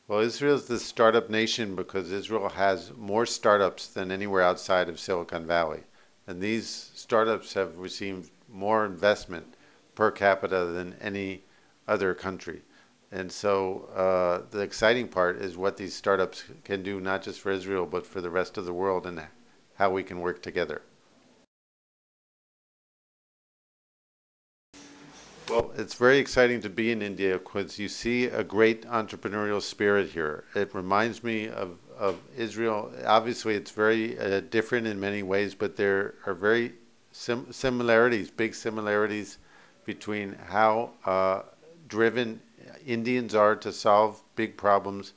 Well, Israel is the startup nation because Israel has more startups than anywhere outside of Silicon Valley. And these startups have received more investment per capita than any other country. And so the exciting part is what these startups can do, not just for Israel, but for the rest of the world and how we can work together. Well, it's very exciting to be in India because you see a great entrepreneurial spirit here. It reminds me of Israel. Obviously, it's very different in many ways, but there are very similarities, big similarities between how driven Indians are to solve big problems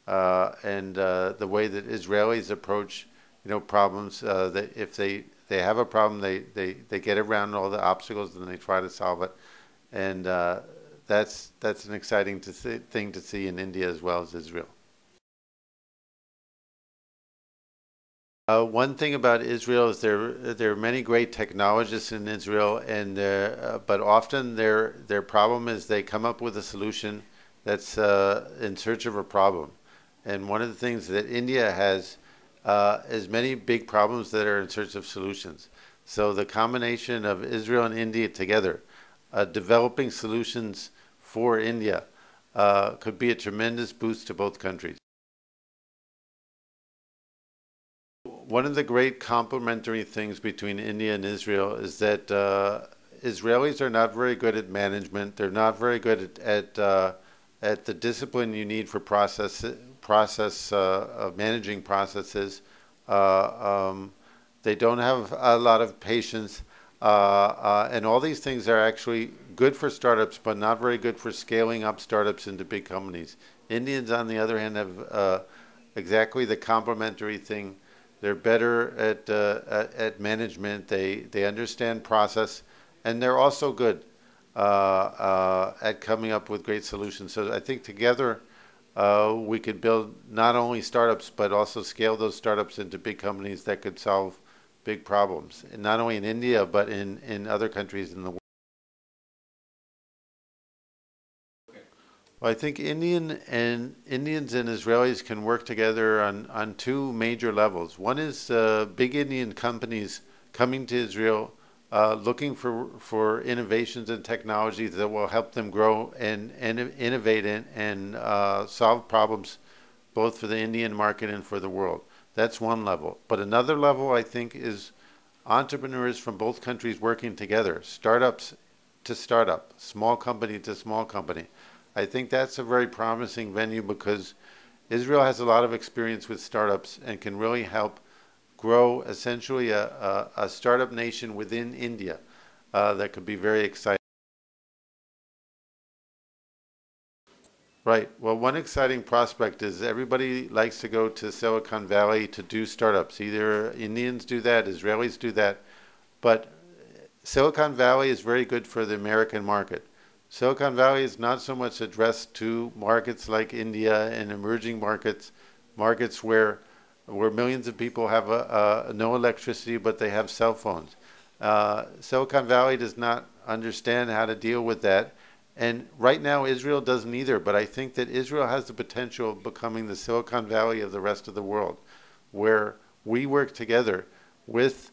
and the way that Israelis approach, problems. That if they have a problem, they get around all the obstacles and they try to solve it and that's an exciting thing to see in India as well as Israel. One thing about Israel is there are many great technologists in Israel, and but often their problem is they come up with a solution that's in search of a problem. And one of the things that India has is many big problems that are in search of solutions. So the combination of Israel and India together, developing solutions for India, could be a tremendous boost to both countries. One of the great complementary things between India and Israel is that Israelis are not very good at management. They're not very good at the discipline you need for process of managing processes. They don't have a lot of patience, and all these things are actually good for startups, but not very good for scaling up startups into big companies. Indians, on the other hand, have exactly the complementary thing. They're better at management. They understand process, and they're also good at coming up with great solutions. So I think together we could build not only startups but also scale those startups into big companies that could solve big problems, and not only in India but in other countries in the world. Well, I think Indians and Israelis can work together on two major levels. One is big Indian companies coming to Israel, looking for innovations and technologies that will help them grow and innovate and solve problems both for the Indian market and for the world. That's one level. But another level, I think, is entrepreneurs from both countries working together, startups to startup, small company to small company. I think that's a very promising venue because Israel has a lot of experience with startups and can really help grow essentially a startup nation within India that could be very exciting. Right. Well, one exciting prospect is everybody likes to go to Silicon Valley to do startups. Either Indians do that, Israelis do that, but Silicon Valley is very good for the American market. Silicon Valley is not so much addressed to markets like India and emerging markets, markets where millions of people have no electricity but they have cell phones. Silicon Valley does not understand how to deal with that. And right now, Israel doesn't either. But I think that Israel has the potential of becoming the Silicon Valley of the rest of the world, where we work together with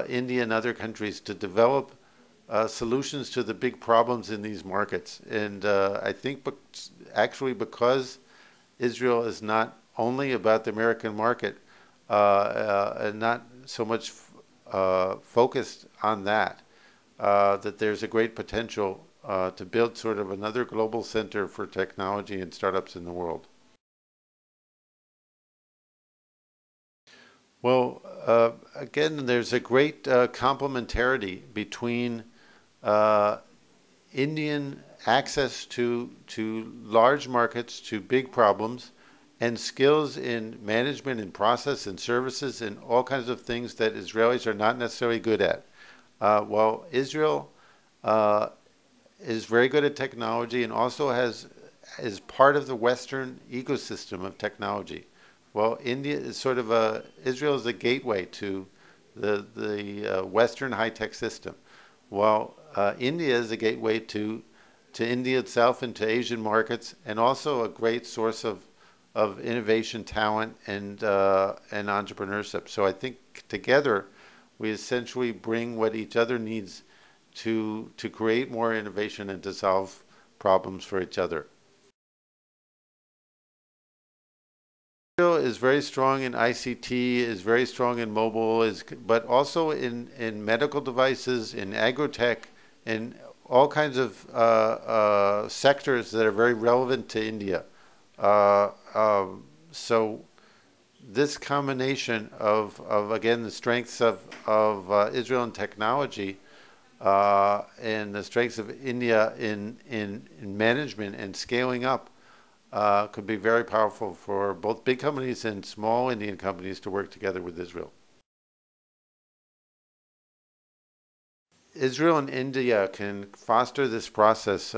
India and other countries to develop solutions to the big problems in these markets. And I think actually because Israel is not only about the American market and not so much focused on that, that there's a great potential to build sort of another global center for technology and startups in the world. Well, again, there's a great complementarity between uh, Indian access to large markets, to big problems, and skills in management and process and services and all kinds of things that Israelis are not necessarily good at. While Israel uh, is very good at technology and also has is part of the Western ecosystem of technology. Well, India is sort of Israel is a gateway to the Western high tech system, while India is a gateway to India itself and to Asian markets, and also a great source of innovation, talent, and entrepreneurship. So I think together we essentially bring what each other needs to create more innovation and to solve problems for each other. Israel is very strong in ICT, is very strong in mobile, but also in medical devices, in agrotech, in all kinds of sectors that are very relevant to India. So this combination of again the strengths of Israel in technology and the strengths of India in management and scaling up could be very powerful for both big companies and small Indian companies to work together with Israel. Israel and India can foster this process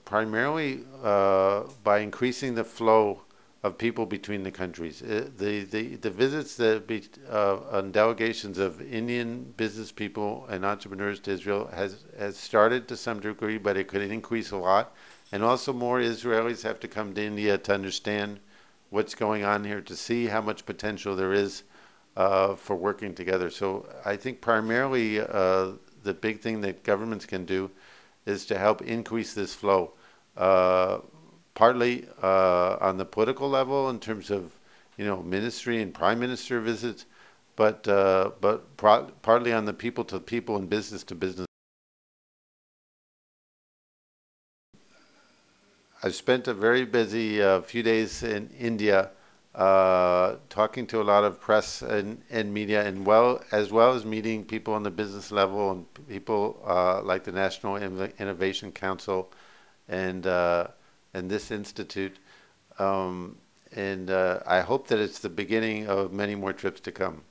primarily by increasing the flow of people between the countries. The visits and delegations of Indian business people and entrepreneurs to Israel has started to some degree, but it could increase a lot. And also more Israelis have to come to India to understand what's going on here, to see how much potential there is for working together. So I think primarily the big thing that governments can do is to help increase this flow. Partly on the political level in terms of ministry and prime minister visits, but partly on the people to people and business to business. I've spent a very busy few days in India talking to a lot of press and media, and as well as meeting people on the business level and people like the National Innovation Council and this institute. And I hope that it's the beginning of many more trips to come.